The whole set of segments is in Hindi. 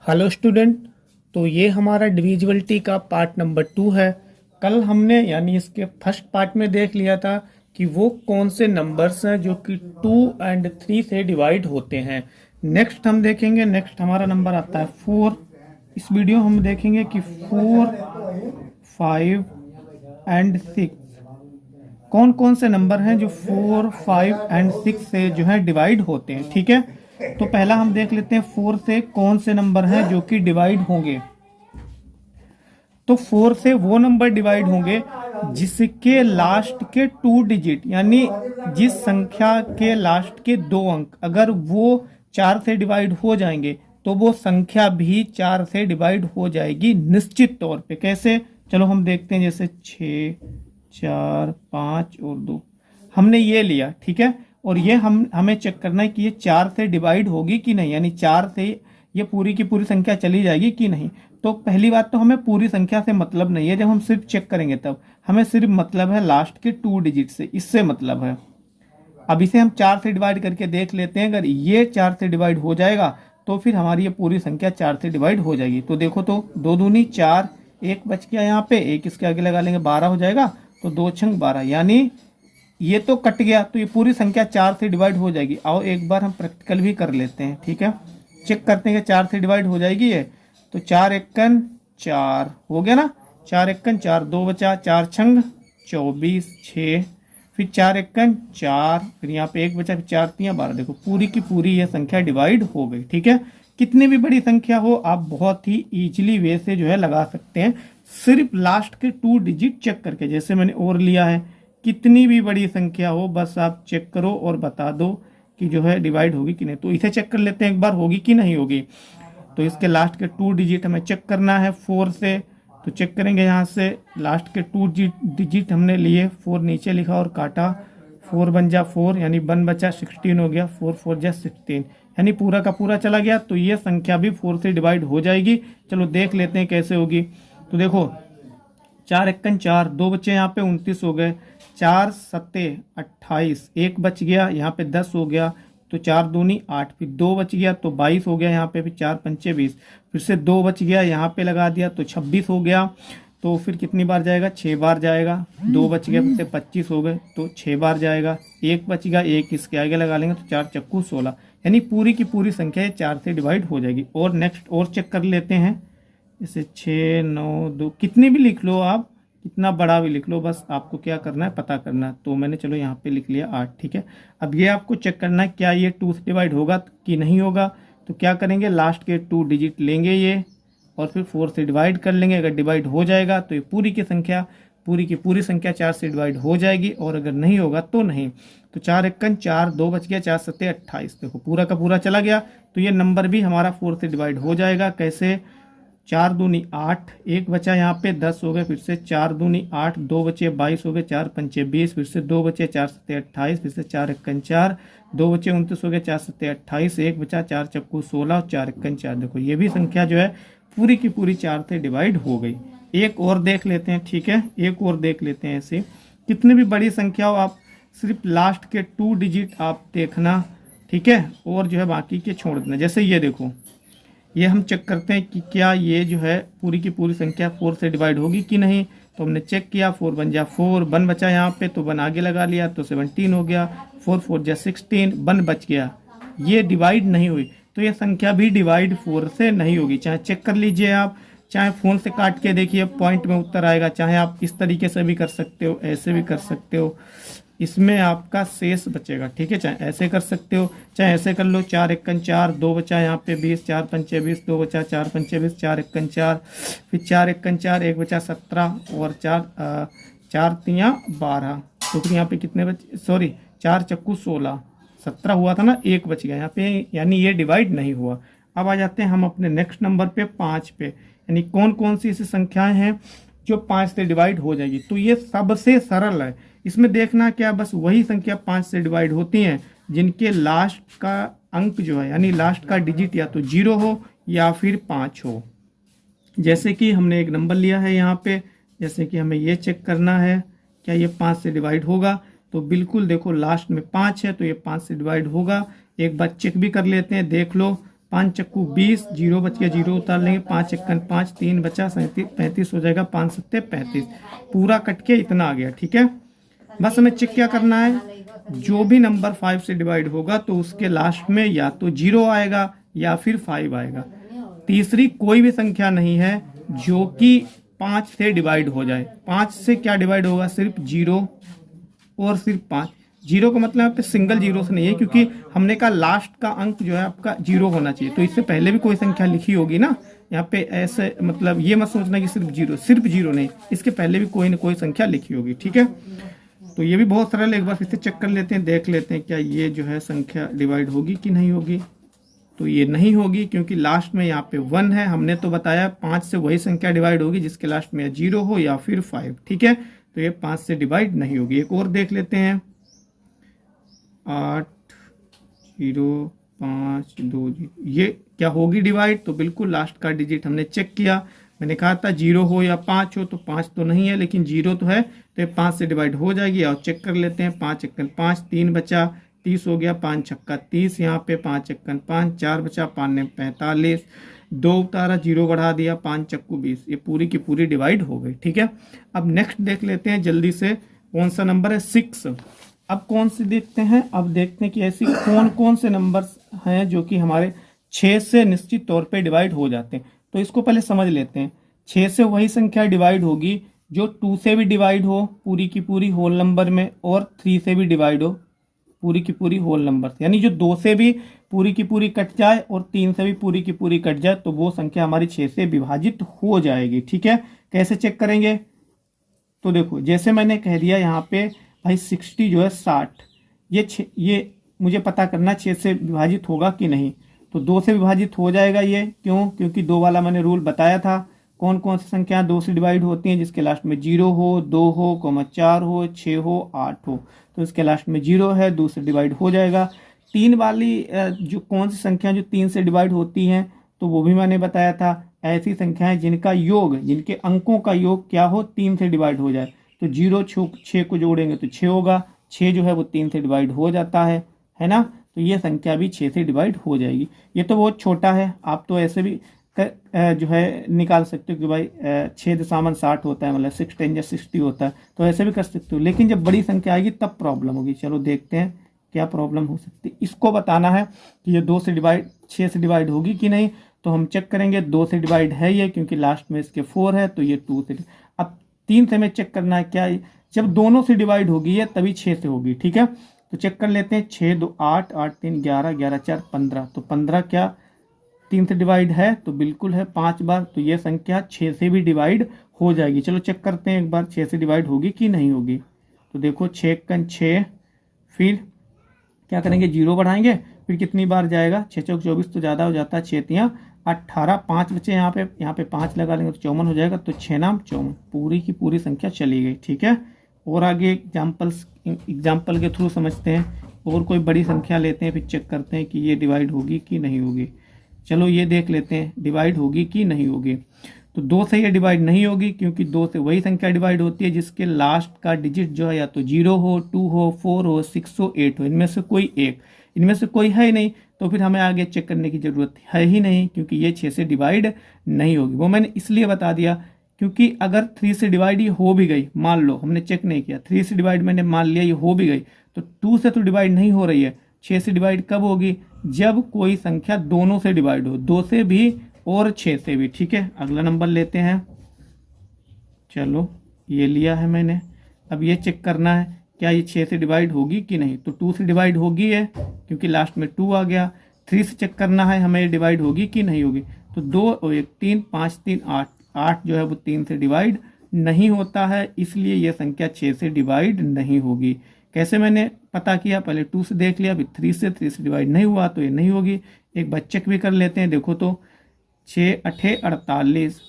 Hello student. तो ये हमारा डिविजिबिलिटी का पार्ट नंबर 2 है। कल हमने यानी इसके फर्स्ट पार्ट में देख लिया था कि वो कौन से नंबर्स हैं जो कि 2 एंड 3 से डिवाइड होते हैं। नेक्स्ट हम देखेंगे, नेक्स्ट हमारा नंबर आता है 4। इस वीडियो हम देखेंगे कि 4, 5 एंड 6 कौन कौन से नंबर हैं जो 4, 5 एंड 6 से जो है डिवाइड होते हैं। ठीक है, तो पहला हम देख लेते हैं 4 से कौन से नंबर हैं जो कि डिवाइड होंगे। तो 4 से वो नंबर डिवाइड होंगे जिसके लास्ट के 2 डिजिट यानी जिस संख्या के लास्ट के 2 अंक अगर वो 4 से डिवाइड हो जाएंगे तो वो संख्या भी 4 से डिवाइड हो जाएगी निश्चित तौर पे। कैसे, चलो हम देखते हैं। जैसे 6, 4, 5 और 2 हमने ये लिया, ठीक है। और ये हमें चेक करना है कि ये 4 से डिवाइड होगी कि नहीं, यानी 4 से ये पूरी की पूरी संख्या चली जाएगी कि नहीं। तो पहली बात तो हमें पूरी संख्या से मतलब नहीं है, जब हम सिर्फ चेक करेंगे तब हमें सिर्फ मतलब है लास्ट के 2 डिजिट से, इससे मतलब है। अब इसे हम 4 से डिवाइड करके देख लेते हैं। अगर ये 4 से डिवाइड हो जाएगा तो फिर हमारी ये पूरी संख्या 4 से डिवाइड हो जाएगी। तो देखो, तो 2 दूनी 4, एक बच गया यहाँ पे, एक इसके आगे लगा लेंगे, 12 हो जाएगा। तो 2 छंग 12, यानी ये तो कट गया, तो ये पूरी संख्या 4 से डिवाइड हो जाएगी। आओ एक बार हम प्रैक्टिकल भी कर लेते हैं, ठीक है। चेक करते हैं कि 4 से डिवाइड हो जाएगी ये। तो 4 एकन 4 हो गया ना, 4 एकन 4, 2 बचा, 4 छंग 24, 6, फिर 4 एकन 4, फिर यहाँ पे 1 बचा, फिर 4 3 12। देखो पूरी की पूरी ये संख्या डिवाइड हो गई, ठीक है। कितनी भी बड़ी संख्या हो आप बहुत ही इजीली वे से जो है लगा सकते हैं, सिर्फ लास्ट के 2 डिजिट चेक करके। जैसे मैंने और लिया है, कितनी भी बड़ी संख्या हो बस आप चेक करो और बता दो कि जो है डिवाइड होगी कि नहीं। तो इसे चेक कर लेते हैं एक बार, होगी कि नहीं होगी। तो इसके लास्ट के 2 डिजिट हमें चेक करना है 4 से। तो चेक करेंगे यहाँ से, लास्ट के 2 डिजिट हमने लिए, 4 नीचे लिखा और काटा, 4 बन जा 4 यानी 1 बचा, 16 हो गया, 4 4 जा 16 यानी पूरा का पूरा चला गया। तो ये संख्या भी 4 से डिवाइड हो जाएगी। चलो देख लेते हैं कैसे होगी। तो देखो 4 एकन 4, 2 बचे यहाँ पे, 29 हो गए, 4 सत्ते 28, एक बच गया यहाँ पे, 10 हो गया। तो 4 दूनी 8, फिर 2 बच गया तो 22 हो गया यहाँ पे, फिर 4 पंचे 20, फिर से 2 बच गया यहाँ पे लगा दिया तो 26 हो गया। तो फिर कितनी बार जाएगा, 6 बार जाएगा। 2 बच गया, फिर से 25 हो गए तो 6 बार जाएगा। एक बच गया, एक इसके आगे लगा लेंगे तो 4 चक्कू 16, यानी पूरी की पूरी संख्या 4 से डिवाइड हो जाएगी। और नेक्स्ट और चेक कर लेते हैं। जैसे 6, 9, 2, कितनी भी लिख लो आप, कितना बड़ा भी लिख लो, बस आपको क्या करना है पता करना है। तो मैंने चलो यहाँ पे लिख लिया 8, ठीक है। अब ये आपको चेक करना है क्या ये 2 से डिवाइड होगा कि नहीं होगा। तो क्या करेंगे, लास्ट के 2 डिजिट लेंगे ये और फिर 4 से डिवाइड कर लेंगे। अगर डिवाइड हो जाएगा तो ये पूरी की पूरी संख्या 4 से डिवाइड हो जाएगी, और अगर नहीं होगा तो नहीं। तो 4 एकन 4, 2 बच गया, 4 सत्ते 28, देखो पूरा का पूरा चला गया। तो ये नंबर भी हमारा 4 से डिवाइड हो जाएगा। कैसे, 4 दूनी 8, एक बचा यहाँ पे, 10 हो गए, फिर से 4 दूनी 8, 2 बचे 22 हो गए, 4 पंचे 20, फिर से 2 बचे, 4 सत्ते 28, फिर से 4 एकन 4, 2 बचे 29 हो गए, 4 सत्ते 28, एक बचा, 4 चक्कू 16, 4 एकन 4। देखो ये भी संख्या जो है पूरी की पूरी 4 से डिवाइड हो गई। एक और देख लेते हैं, ठीक है, एक और देख लेते हैं। ऐसे कितनी भी बड़ी संख्या हो आप सिर्फ लास्ट के 2 डिजिट आप देखना, ठीक है, और जो है बाकी के छोड़ देना। जैसे ये देखो, ये हम चेक करते हैं कि क्या ये जो है पूरी की पूरी संख्या 4 से डिवाइड होगी कि नहीं। तो हमने चेक किया, 4 बन जा 4, 1 बचा यहाँ पे तो 1 आगे लगा लिया तो 17 हो गया, 4 4 जा 16, 1 बच गया, ये डिवाइड नहीं हुई। तो ये संख्या भी डिवाइड 4 से नहीं होगी। चाहे चेक कर लीजिए आप, चाहे फ़ोन से काट के देखिए, पॉइंट में उत्तर आएगा। चाहे आप इस तरीके से भी कर सकते हो, ऐसे भी कर सकते हो, इसमें आपका शेष बचेगा, ठीक है। चाहे ऐसे कर सकते हो, चाहे ऐसे कर लो। 4 एकन 4, 2 बचा यहाँ पे 20, 4 पंचे 20, 2 बचा, 4 पंचे 20, 4 एकन 4, फिर 4 एकन 4, एक बचा 17 और 4 तियाँ 12। तो फिर यहाँ पे कितने बचे, सॉरी 4 चक्कू 16, 17 हुआ था ना, एक बच गया यहाँ पे, यानी ये डिवाइड नहीं हुआ। अब आ जाते हैं हम अपने नेक्स्ट नंबर पे 5 पे, यानी कौन कौन सी ऐसी संख्याएं हैं जो 5 से डिवाइड हो जाएगी। तो ये सबसे सरल है, इसमें देखना क्या, बस वही संख्या 5 से डिवाइड होती हैं जिनके लास्ट का अंक जो है, यानी लास्ट का डिजिट या तो 0 हो या फिर 5 हो। जैसे कि हमने एक नंबर लिया है यहाँ पे, जैसे कि हमें ये चेक करना है क्या ये 5 से डिवाइड होगा। तो बिल्कुल देखो लास्ट में 5 है तो ये 5 से डिवाइड होगा। एक बार चेक भी कर लेते हैं, देख लो। 5 चक्कू 20, जीरो बच गया, जीरो उतार लेंगे, 5 चक्कन 5, 3 बचा 37, 35 हो जाएगा, 5 सत्ते 35, पूरा कट के इतना आ गया। ठीक है, बस हमें चेक क्या करना है, जो भी नंबर 5 से डिवाइड होगा तो उसके लास्ट में या तो 0 आएगा या फिर 5 आएगा। तीसरी कोई भी संख्या नहीं है जो कि 5 से डिवाइड हो जाए। 5 से क्या डिवाइड होगा, सिर्फ 0 और सिर्फ 5। 0 का मतलब यहाँ पे सिंगल जीरो से नहीं है, क्योंकि हमने कहा लास्ट का अंक जो है आपका 0 होना चाहिए, तो इससे पहले भी कोई संख्या लिखी होगी ना यहाँ पे। ऐसे मतलब ये मत सोचना कि सिर्फ जीरो नहीं, इसके पहले भी कोई ना कोई संख्या लिखी होगी। ठीक है, तो ये भी बहुत सरल है, एक बार फिर से चेक कर लेते हैं, देख लेते हैं क्या ये जो है संख्या डिवाइड होगी कि नहीं होगी। तो ये नहीं होगी, क्योंकि लास्ट में यहाँ पे 1 है। हमने तो बताया 5 से वही संख्या डिवाइड होगी जिसके लास्ट में 0 हो या फिर 5। ठीक है, तो ये 5 से डिवाइड नहीं होगी। एक और देख लेते हैं, 8 0 5 2, ये क्या होगी डिवाइड, तो बिल्कुल लास्ट का डिजिट हमने चेक किया। मैंने कहा था 0 हो या 5 हो, तो 5 तो नहीं है लेकिन 0 तो है, तो ये 5 से डिवाइड हो जाएगी। और चेक कर लेते हैं, 5 चक्कन 5, 3 बचा 30 हो गया, 5 छक्का 30, यहाँ पे 5 चक्कन 5, 4 बचा, 5 ने 45, 2 उतारा, 0 बढ़ा दिया, 5 चक्कू 20, ये पूरी की पूरी डिवाइड हो गई। ठीक है, अब नेक्स्ट देख लेते हैं जल्दी से, कौन सा नंबर है, 6। अब कौन से देखते हैं, अब देखते हैं कि ऐसी कौन कौन से नंबर्स हैं जो कि हमारे 6 से निश्चित तौर पे डिवाइड हो जाते हैं। तो इसको पहले समझ लेते हैं। 6 से वही संख्या डिवाइड होगी जो 2 से भी डिवाइड हो पूरी की पूरी होल नंबर में, और 3 से भी डिवाइड हो पूरी की पूरी होल नंबर से, यानी जो 2 से भी पूरी की पूरी कट जाए और 3 से भी पूरी की पूरी कट जाए, तो वो संख्या हमारी 6 से विभाजित हो जाएगी। ठीक है, कैसे चेक करेंगे, तो देखो जैसे मैंने कह दिया यहाँ पे भाई 60 जो है 60, ये मुझे पता करना 6 से विभाजित होगा कि नहीं, तो 2 से विभाजित हो जाएगा ये। क्यों, क्योंकि 2 वाला मैंने रूल बताया था। कौन कौन सी संख्या 2 से डिवाइड होती हैं, जिसके लास्ट में 0 हो, 2 हो, 4 हो, 6 हो, 8 हो, तो इसके लास्ट में 0 है, 2 से डिवाइड हो जाएगा। 3 वाली जो कौन सी संख्या जो 3 से डिवाइड होती हैं, तो वो भी मैंने बताया था। ऐसी संख्याएं जिनका योग, जिनके अंकों का योग क्या हो, 3 से डिवाइड हो जाए, तो 0 6 को जोड़ेंगे तो 6 होगा, 6 जो है वो 3 से डिवाइड हो जाता है ना, तो ये संख्या भी 6 से डिवाइड हो जाएगी। ये तो बहुत छोटा है, आप तो ऐसे भी जो है निकाल सकते हो कि भाई 6.60 होता है, मतलब 6 10 60 होता है, तो ऐसे भी कर सकते हो। लेकिन जब बड़ी संख्या आएगी तब प्रॉब्लम होगी। चलो देखते हैं क्या प्रॉब्लम हो सकती है। इसको बताना है कि ये 6 से डिवाइड होगी कि नहीं, तो हम चेक करेंगे। 2 से डिवाइड है ये, क्योंकि लास्ट में इसके 4 है, तो ये 2 से। अब 3 से हमें चेक करना है क्या, जब दोनों से डिवाइड होगी है तभी 6 से होगी। ठीक है, तो चेक कर लेते हैं। 6 2 8, 8 3 11, 11 4 15, तो 15 क्या 3 से डिवाइड है, तो बिल्कुल है 5 बार, तो ये संख्या 6 से भी डिवाइड हो जाएगी। चलो चेक करते हैं एक बार 6 से डिवाइड होगी कि नहीं होगी। तो देखो 6 कन 6, फिर क्या करेंगे, 0 बढ़ाएंगे, फिर कितनी बार जाएगा, 6 चौक 24, तो ज़्यादा हो जाता है, 6 तियाँ 18, 5 बचे यहाँ पे 5 लगा लेंगे तो 54 हो जाएगा, तो 6 नाम 54, पूरी की पूरी संख्या चली गई। ठीक है, और आगे एग्जाम्पल के थ्रू समझते हैं, और कोई बड़ी संख्या लेते हैं, फिर चेक करते हैं कि ये डिवाइड होगी कि नहीं होगी। चलो ये देख लेते हैं डिवाइड होगी कि नहीं होगी। तो 2 से ये डिवाइड नहीं होगी, क्योंकि 2 से वही संख्या डिवाइड होती है जिसके लास्ट का डिजिट जो है या तो 0 हो, 2 हो, 4 हो, 6 हो, 8 हो, इनमें से कोई एक, इनमें से कोई है ही नहीं, तो फिर हमें आगे चेक करने की ज़रूरत है ही नहीं, क्योंकि ये 6 से डिवाइड नहीं होगी। वो मैंने इसलिए बता दिया क्योंकि अगर 3 से डिवाइड ये हो भी गई, मान लो हमने चेक नहीं किया, 3 से डिवाइड मैंने मान लिया ये हो भी गई, तो 2 से तो डिवाइड नहीं हो रही है, 6 से डिवाइड कब होगी, जब कोई संख्या दोनों से डिवाइड हो, 2 से भी और 6 से भी। ठीक है, अगला नंबर लेते हैं। चलो ये लिया है मैंने, अब ये चेक करना है क्या ये 6 से डिवाइड होगी कि नहीं, तो 2 से डिवाइड होगी है, क्योंकि लास्ट में 2 आ गया। 3 से चेक करना है हमें ये डिवाइड होगी कि नहीं होगी, तो 2 और 1 3, 5 3 8, 8 जो है वो 3 से डिवाइड नहीं होता है, इसलिए यह संख्या 6 से डिवाइड नहीं होगी। कैसे मैंने पता किया, पहले 2 से देख लिया, फिर 3 से डिवाइड नहीं हुआ तो ये नहीं होगी। एक बार चेक भी कर लेते हैं, देखो तो 6 8 48,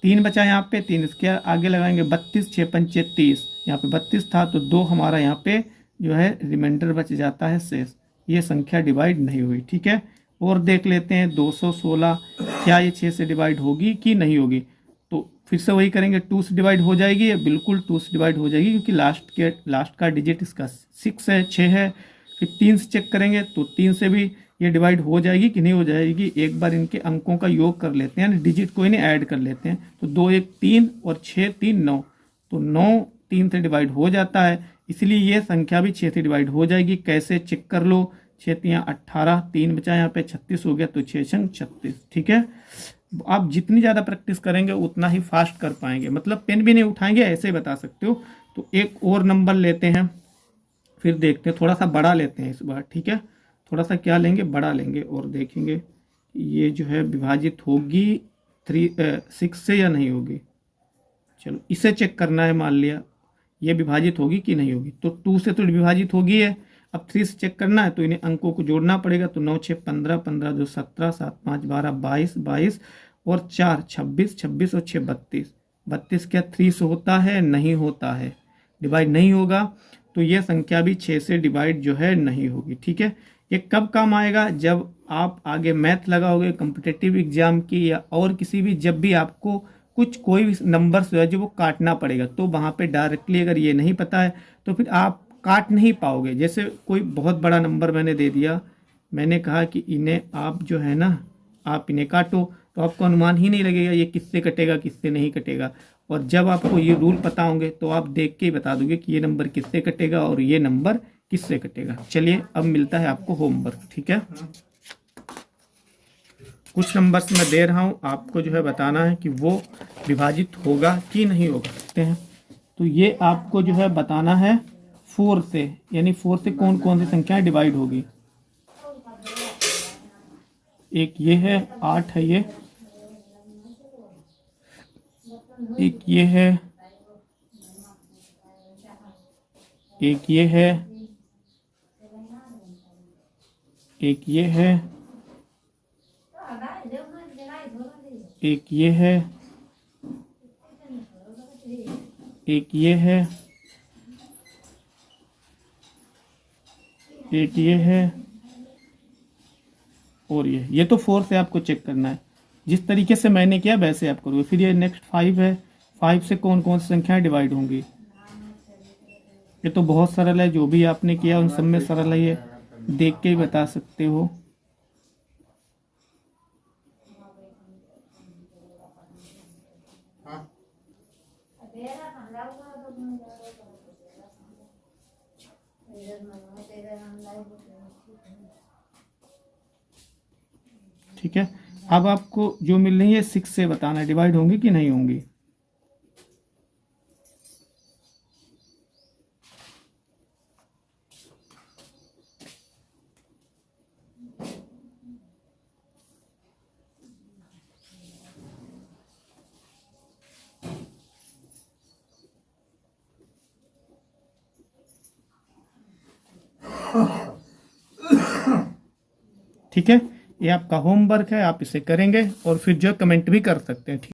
3 बचा यहाँ पे, 3 इसके आगे लगाएंगे, 32, 6 पंचे 30, यहाँ पे 32 था तो 2 हमारा यहाँ पे जो है रिमाइंडर बच जाता है शेष, ये संख्या डिवाइड नहीं हुई। ठीक है, और देख लेते हैं 216, क्या ये 6 से डिवाइड होगी कि नहीं होगी, तो फिर से वही करेंगे, 2 से डिवाइड हो जाएगी, बिल्कुल 2 से डिवाइड हो जाएगी, क्योंकि लास्ट का डिजिट इसका 6 है, 6 है। फिर 3 से चेक करेंगे तो 3 से भी ये डिवाइड हो जाएगी कि नहीं हो जाएगी, एक बार इनके अंकों का योग कर लेते हैं, डिजिट को इन्हें ऐड कर लेते हैं। तो 2 1 3 और 6 3 9, तो 9 3 से डिवाइड हो जाता है, इसलिए ये संख्या भी 6 से डिवाइड हो जाएगी। कैसे चेक कर लो, 6 3 18, 3 बचा यहाँ पे 36 हो गया, तो 6 6 36। ठीक है, आप जितनी ज़्यादा प्रैक्टिस करेंगे उतना ही फास्ट कर पाएंगे, मतलब पेन भी नहीं उठाएंगे, ऐसे ही बता सकते हो। तो एक और नंबर लेते हैं, फिर देखते हैं, थोड़ा सा बड़ा लेते हैं इस बार। ठीक है, थोड़ा सा क्या लेंगे, बड़ा लेंगे, और देखेंगे ये जो है विभाजित होगी 6 से या नहीं होगी। चलो इसे चेक करना है, मान लिया ये विभाजित होगी कि नहीं होगी, तो 2 से तो विभाजित होगी है। अब 3 से चेक करना है तो इन्हें अंकों को जोड़ना पड़ेगा। तो 9 6 15, 15 2 17, 7 5 12, 22, 22 और 4 26, 26 और 6 32। 32 क्या 3 से होता है? नहीं होता है, डिवाइड नहीं होगा, तो ये संख्या भी 6 से डिवाइड जो है नहीं होगी। ठीक है, ये कब काम आएगा? जब आप आगे मैथ लगाओगे कॉम्पिटिटिव एग्जाम की या और किसी भी, जब भी आपको कुछ कोई भी नंबर जो है जो वो काटना पड़ेगा, तो वहाँ पे डायरेक्टली अगर ये नहीं पता है तो फिर आप काट नहीं पाओगे। जैसे कोई बहुत बड़ा नंबर मैंने दे दिया, मैंने कहा कि इन्हें आप जो है ना, आप इन्हें काटो, तो आपको अनुमान ही नहीं लगेगा ये किससे कटेगा किससे नहीं कटेगा। और जब आपको ये रूल पता होंगे तो आप देख के ही बता दोगे कि ये नंबर किससे कटेगा और ये नंबर किससे कटेगा। चलिए अब मिलता है आपको होमवर्क। ठीक है, कुछ नंबर्स मैं दे रहा हूँ, आपको जो है बताना है कि वो विभाजित होगा कि नहीं होगा। देखते हैं, तो ये आपको जो है बताना है 4 से, यानी 4 से कौन कौन सी संख्याएं डिवाइड होगी। एक ये है, 8 है ये, एक ये है, एक ये है, एक ये है, एक ये है, एक ये है, एक ये है, और ये तो 4 से आपको चेक करना है। जिस तरीके से मैंने किया वैसे आप करोगे। फिर ये नेक्स्ट 5 है, 5 से कौन कौन सी संख्याएं डिवाइड होंगी। ये तो बहुत सरल है, जो भी आपने किया उन सब में सरल है, ये देख के ही बता सकते हो। ठीक है, अब आपको जो मिल रही है 6 से बताना है डिवाइड होंगी कि नहीं होंगी। ठीक है, ये आपका होमवर्क है, आप इसे करेंगे और फिर जो कमेंट भी कर सकते हैं। ठीक।